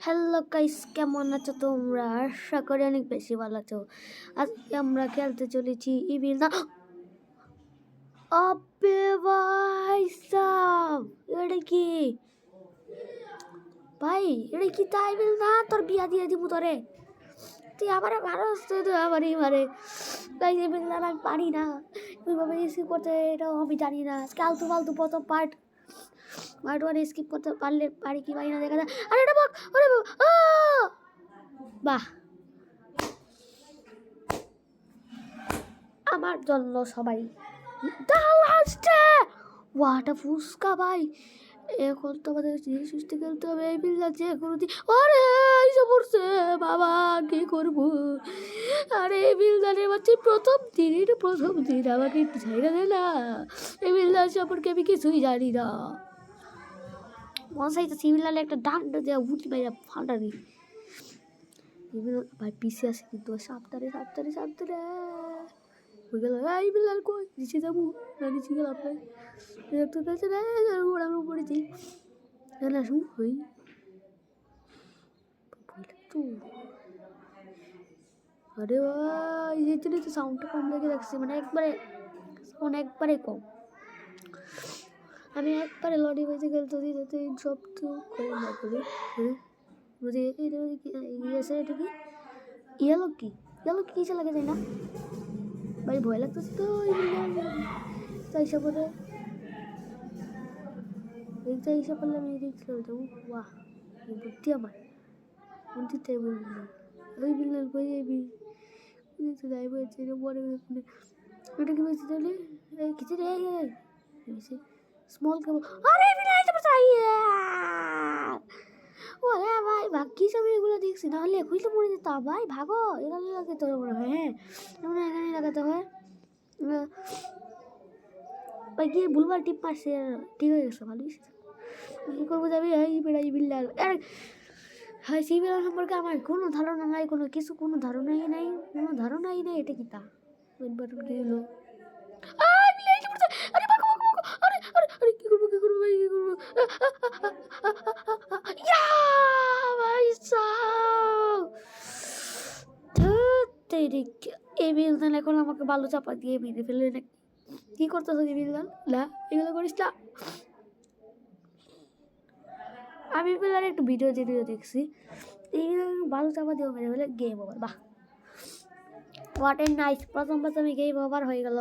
Hello guys, কেমন আছো তোমরা? আশা করি অনেক বেশি ভালো আছো। আজকে আমরা খেলতে চলেছি ইভিল না। আবে ভাই সাব, এটা কি ভাই? এটা কি তাই ইভিল না? তোর বিয়া দিয়ে দিব তোরে। তুই আমারে মারস, তুই আমারই মারে। গাইস ইভিল না আমি পারি না, ওইভাবে স্কিপ করতে, এটাও আমি জানি না। আজকে আলতু ফালতু প্রথম পার্ট ওয়ান স্কিপ করতে পারলে পারি কি পারি না দেখা যায়। আরে এটা বক, আরে বাহ, আমার জন্য সবাই লাস্টে ওয়াটা ফুসকা ভাই। এখন তো আমাদের সুস্থ খেলতে হবে। এই বিল্লা যে কোনো দিন আরে এসে পড়ছে বাবা, কি করবো? আরে এই বিল্লারের বাচ্চা প্রথম দিন আমাকে একটু ছেড়ে দে না। এই বিল্লার সম্পর্কে আমি কিছুই জানি না। মশাই তো সিমিলারে একটা ডান্ডা দেওয়া উঠি ভাই, ফাটানি ভাই পিছিয়ে আসে কিন্তু সাবধানে সাবধানে সাবধানে হয়ে গেল। এই বিল্লাল কই নিচে যাবো না? নিচে গেলাম ভাই, তোর কাছে না ওড়ানো পড়েছি না শুন হই তো। আরে ভাই এই জন্য তো সাউন্ডটা কম লেগে রাখছি, মানে সাউন্ড একবারে কম। আমি একবারে লড়ি বেজে খেলতে দিই যাতে সব তো করে না করি। বুঝি এটা আছে, এটা কি ইয়েলো কিসে লাগে যায় না ভাই, ভয় লাগতেছে তো। এইসব করে এইসব করলে আমি রিক্স খেলতে বাহ, বুদ্ধি আমার বুদ্ধিতে বলবি না। ওই বিল্লাল কই যাবি? তো যাই বলছে পরে ওটা কি বলছি তাহলে? এই কিছু রে স্মল কেবল। আরে বিল্লাল তো চাই ও হ্যাঁ ভাই, ভাগ্যিস আমি এগুলো দেখছি, নাহলে এখনই তো মরে যেতাম ভাই। ভাগো, এখানে লাগাতে হবে মনে হয়। হ্যাঁ মনে হয় এখানেই লাগাতে হয় ভাই। গিয়ে ভুলবার টিপ মারছে, ঠিক হয়ে গেছে, ভালোই কী করবো যাবি? এই বেড়াই বিল্লাল হ্যাঁ, সেই বিল্লাল সম্পর্কে আমার কোনো ধারণা নাই, কোনো কিছু কোনো ধারণাই নাই। এটা কি তা বাটন কি হলো? কি করবো ভাই, কি করবো? এই বিল্লাল এখন আমাকে ভালো চাপা দিয়ে মেরে ফেললে নাকি? কি করতেছো বিল্লাল? না এগুলো করিস না। আমি বিল্লাল একটু ভিডিও দেখছি, এই ভালো চাপা দিয়ে মেরে ফেলে গেম ওভার। বাহ, হোয়াট এ নাইস, প্রথম আমি গেম ওভার হয়ে গেল।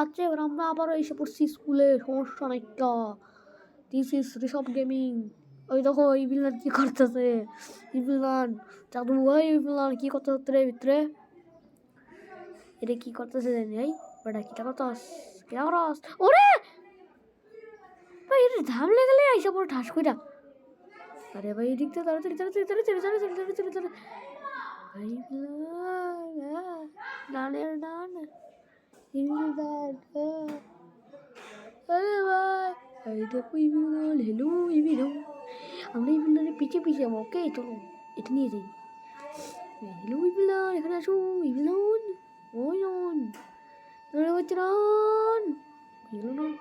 আচ্ছা এবার আমরা আবারও এসে পড়ছি স্কুলে, সমস্যা নাই তো। This is Rishabh gaming. ওই দেখো এই বিল্লান কি করতেছে, এই বিল্লান জাদু ভাই, এই বিল্লান কি করতেছে রে ভিতরে? এটা কি করতেছে জানি এই বেটা, কিটা করতাস ওরে ভাই, এটা ধামলে গেলে আইসা পড়ে ঠাস কইরা। আরে ভাই এদিক থেকে তাড়াতাড়ি ভাই ডানের ডান আরে ভাই এই দেখো ইভিল। হ্যালো ইভিল, আমরা ইভিলের পিছিয়ে যাবো। ওকে চলো এটা নিয়ে যাই। হ্যালো ইভিল, এখানে আসো ইভিল। ওই নন হচ্ছে নন, হ্যালো নন,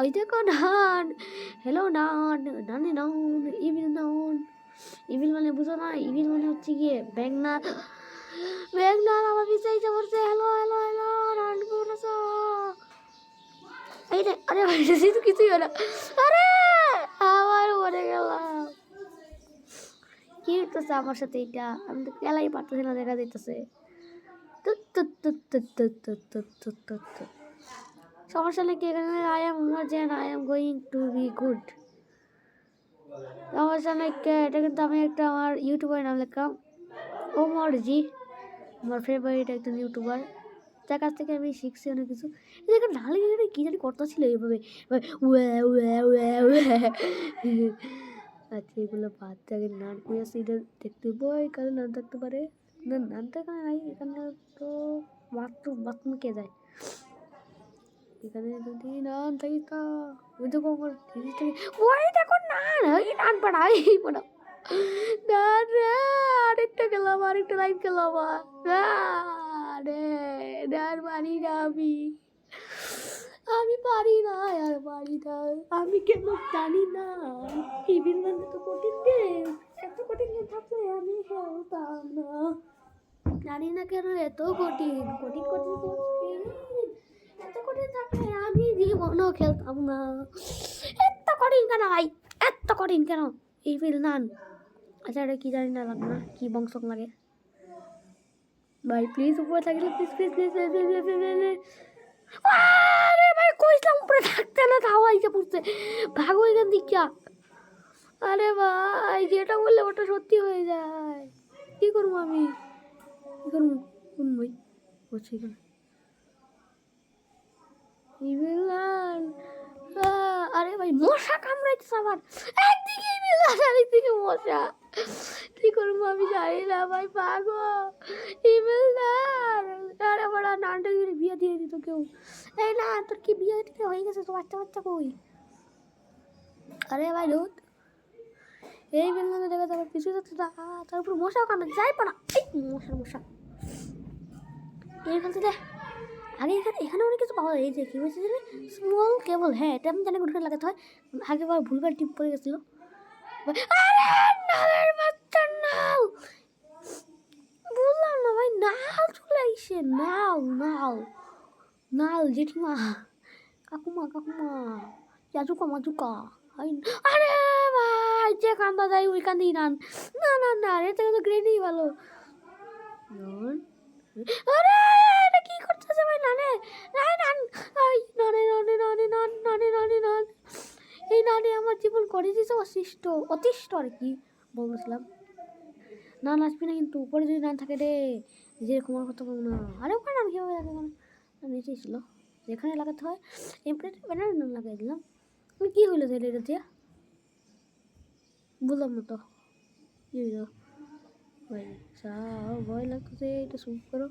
ওই দেখো নান। হ্যালো নান, নানে নান, ইভিল মানে বুঝো না? ইভিল মানে হচ্ছে গিয়ে ব্যাংনার আমার পিছিয়ে এসে পড়ছে। হ্যালো নান কেমন আছো? এই রে, আরে ভাই তো কিছুই হলো। আরে আবার মরে গেলাম। কি হইতেছে আমার সাথে? এটা আমি তো খেলাই পারতেছি না, দেখা যাইতেছে। সমস্যা নাকি এখানে? I am going to be good. সমস্যা নাকি? এটা কিন্তু আমি একটা আমার ইউটিউবের নাম লিখলাম ওমরজি, আমার ফেভারিট একজন ইউটিউবার, যার কাছ থেকে আমি শিখছি অনেক কিছু। এখানে ঢালে কি জানি করতেছিল এইভাবে। আচ্ছা এগুলো বাদ থাকে, নান করেছি এটা দেখতে বই কারণ নান থাকতে পারে না, নান তো এখানে নাই। এখানে তো বাথরুম কে যায়? এখানে যদি নান থাকি তা ওই দেখো আমার ওই দেখো নান, ওই নান পড়াই পড়াও নান রে। আরেকটা লাইভ খেলাম রে। নান পারি না আমি পারি না আর পারি না। আমি কেন জানি না, ইভিল মানে তো কঠিন গেম, এত কঠিন থাকলে আমি খেলতাম না। জানি না কেন এত কঠিন কঠিন কঠিন কঠিন, এত কঠিন থাকলে আমি জীবনও খেলতাম না। এত কঠিন কেন ভাই, এত কঠিন কেন? এই ফিল নান। আচ্ছা এটা কি জানি না, লাগবে না কি বংশ লাগে ভাই, প্লিজ উপরে থাকলে প্লিজ প্লিজ প্লিজ প্লিজ। আরে ভাই কইছিলাম উপরে থাকতে না, তাও আইসে পড়ছে, ভাগো এখান দিকে। আরে ভাই যেটা বললে ওটা সত্যি হয়ে যায়, কি করবো আমি, কি করবো? কোন ভাই বলছি এখানে আরে ভাই মশা কামড়াইতেছে আমার, একদিকে ইভিলান আরেকদিকে মশা, কি করবো আমি জানি না ভাই, পাগো ইভিলান। আরে বড় নানটা যদি বিয়ে দিয়ে দিত কেউ। এই না তোর কি বিয়ে টিকে হয়ে গেছে তো, বাচ্চা বাচ্চা কই? আরে ভাই লোক এই বিল্ডিংয়ে দেখা যাবে পিছু যাচ্ছে, তার উপর মশাও কামড়ে যাই পানা, মশা এখান থেকে আগে এখানে অনেক কিছু পাওয়া যায়। এই যে কি হয়েছে জানি স্মল কেবল, হ্যাঁ এটা আমি জানি কোথায় লাগাতে হয়, আগে বার ভুলবার টিপ পড়ে গেছিলো। আরে নালের বাচ্চা নাল, বুঝলাম না ভাই, নাল চলে আইসে, নাল জেঠিমা, কাকুমা মাজুকা। আরে ভাই যে কান্দা যায় ওই কান্দি নান, না এর থেকে তো গ্রেডই ভালো। আরে এটা কি করতেছে ভাই, নান এই নানে আমার জীবন করে দিয়েছে অতিষ্ঠ আর কি বলতেছিলাম। নান আসবি না কিন্তু, উপরে যদি নান থাকে রে, যেরকম আর কথা বলবো না। আরে ওখানে আমি কীভাবে লাগাবো, নিচেই ছিল যেখানে লাগাতে হয়, ব্যানার নাম লাগাই দিলাম। কি হইলো তাহলে এটা দিয়ে, বললাম না তো কি হইলো ভাই, ভয় লাগতেছে, এটা শুট করো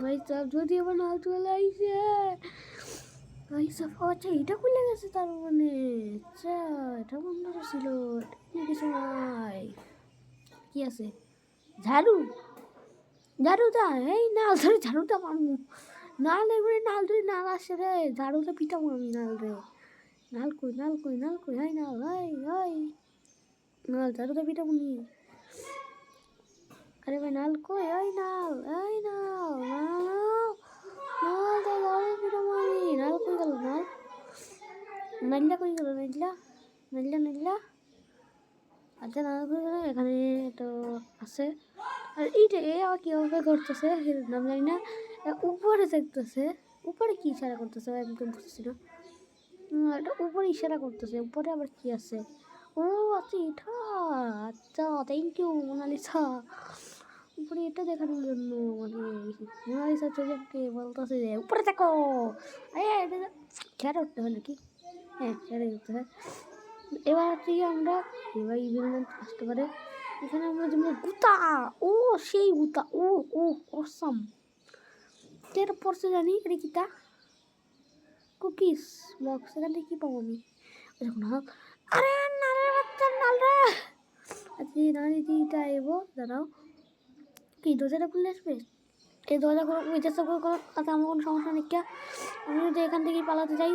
ভাই সাহেব, যদি আবার না চলে আইসে ভাই সাহেব। আচ্ছা এটা খুলে গেছে তার মানে, আচ্ছা এটা বন্ধ ছিল কিছু নাই। কি আছে ঝাড়ুটা, এই নাল ধরে ঝাড়ুটা মারমু, নাল এবারে নাল ধরে নাল আসে রে, ঝাড়ুটা পিটাবো আমি নাল রে। নাল কই হাই নাল, হাই নাল ঝাড়ুটা পিটাবো নি। আরে ভাই নাল কই, নাল পিটাবো আমি, নাল কই গেল, নাইলা কই গেল, নাইলা। আচ্ছা নাল কই গেল, এখানে তো আছে। আর এইটা আবার কীভাবে করতেছে নাম জানি না, উপরে দেখতেছে, উপরে কি ইশারা করতেছে আমি তো বুঝতেছি না। এটা উপরে ইশারা করতেছে, উপরে আবার কি আছে? ও আচ্ছা এটা, আচ্ছা থ্যাংক ইউ মোনালিসা, উপরে এটা দেখানোর জন্য, মানে মোনালিসা চোখকে বলতেছে যে উপরে দেখো। এটা খেয়াল উঠতে হয় নাকি, হ্যাঁ খেয়াল উঠতে হয়। এবার হচ্ছে আমরা এবার ইভেন্ট আসতে পারে, এখানে আমরা যেমন গুতা, ও সেই গুতা, ও অসাম। যেটা পড়ছে জানি এটা কিতা, কুকিজ বক্স, এখান থেকে কী পাবো আমি দেখুন। আরে নালের বাচ্চা নালরা, আচ্ছা নানিটা এবো দাঁড়াও, কি দরজাটা খুলে আসবে? এই দরজা চেষ্টা করে করো, তাতে আমার কোনো সমস্যা নেই। আমি যদি এখান থেকেই পালাতে চাই,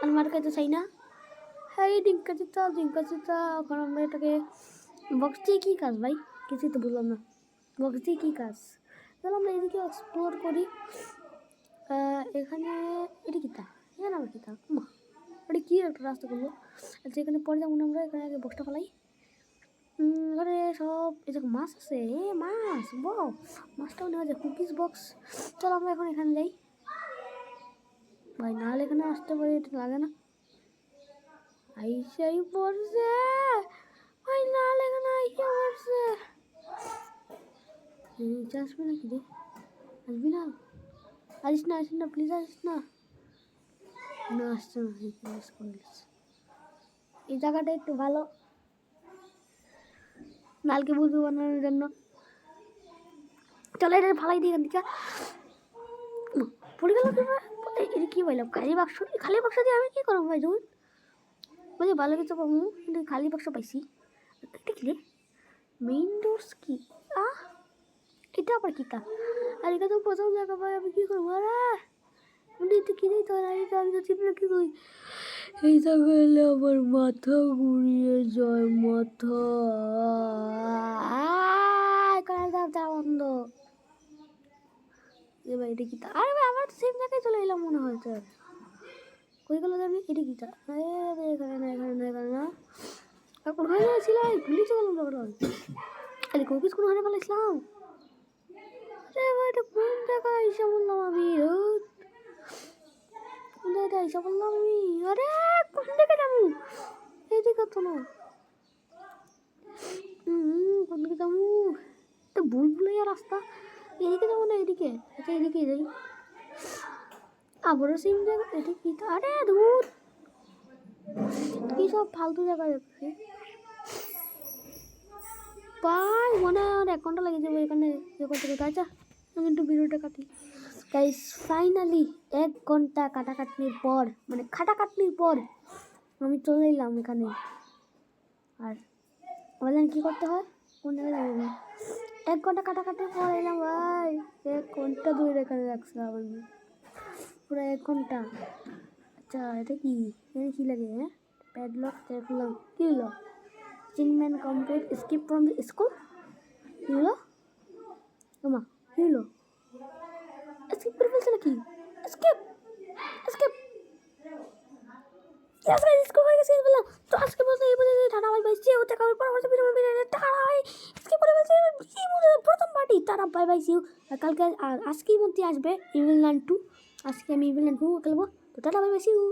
আমি মার কাছে চাই না। হ্যাঁ এই ডিঙ্কা চিতা, ওখানে আমরা এটাকে বক্স দিয়ে কী কাজ ভাই, কিছুই তো বললাম না, বক্স দিয়ে কী কাজ? তাহলে আমরা এদিকে এক্সপ্লোর করি। এখানে এটা কিতা, এখানে আবার কিতা, ওটা কী একটা রাস্তা করলো। আচ্ছা এখানে পরে যেমন আমরা এখানে আগে বক্সটা ফেলাই, এখানে সব এই যে মাছ আছে, মাছ মাছটাও নেওয়া যায়, কুকিজ বক্স। চলো আমরা এখন এখানে যাই ভাই, নাহলে এখানে আসতে পারি, এটা লাগে না আইসাই পড়ছে ভাই, নাহলে এখানে আইসা পড়ছে। আসবি নাকি রে, আসবি না, আসিস না প্লিজ, আসিস না আসছে না, এই জায়গাটা একটু ভালো নালকে বুঝু বানানোর জন্য। চলো এটা ফালাই দিই এখান থেকে, পড়ে গেল এটা কি বললাম, খালি বাক্স দিয়ে আমি কি করবো ভাই, যখন বলছি ভালো কিছু পাবো কিন্তু খালি বাক্স পাইছি। এটা কি রে, মেইন ডোরস কি, এটা আবার কিতা? আর এটা তো প্রথম জায়গা ভাই, আমি কী করবো? আরে উনি তো কিনেই তো আমি তো চিপলে কি করি এইটা গেলে আমার মাথা ঘুরিয়ে যায় মাথা কারণ বন্ধ এবার এটা কি আরে ভাই আমার তো সেম জায়গায় চলে এলাম মনে হয় স্যার কই গেল জানি এটা কি এখানে না এখানে না এখানে না আর কোথায় ছিল ভুলি তো গেলাম তখন আরে কোকিস কোনখানে পালাইছিলাম আরে ভাই এটা কোন জায়গায় এসে বললাম আমি কোন জায়গায় এসে বললাম আমি আরে কোন দিকে যাবো এইদিকে তো না কোন দিকে যাবো তো ভুল ভুলাইয়া রাস্তা এদিকে যাবো না এদিকে আচ্ছা এদিকে যাই আবারও সেম জায়গা এটা কি আরে ধুর কি সব ফালতু জায়গা দেখছি ভাই মনে হয় আর 1 ঘন্টা লেগে যাবে এখানে করতে করতে আচ্ছা আমি একটু ভিডিওটা কাটি গাইস ফাইনালি 1 ঘন্টা কাটাকাটির পর মানে খাটাকাটনির পর আমি চলে এলাম এখানে আর বলেন কি করতে হয় কোন জায়গায় যাবো 1 ঘন্টা কাটাকাটির পর এলাম ভাই 1 ঘন্টা ধরে এখানে রাখছিলাম আমি পুরো 1 ঘন্টা আচ্ছা এটা কি এখানে কি লাগে হ্যাঁ প্যাডলক দেখলাম কি হলো চিনম্যান complete skip from the school কি হলো তোমা কি হলো স্কিপ করে ফেলছে নাকি স্কিপ স্কিপ আজকে স্কিপ হয়ে গেছে বললাম তো আজকে বলতে এই বলে tata bye bye see you দেখা হবে পরবর্তী ভিডিও টাটা স্কিপ করে ফেলছে কি বলে প্রথম party tata bye bye see you কালকে আর আজকের মধ্যে আসবে ইভিল ল্যান্ড 2 আজকে আমি ইভিল ল্যান্ড 2 খেলবো তো tata bye bye see you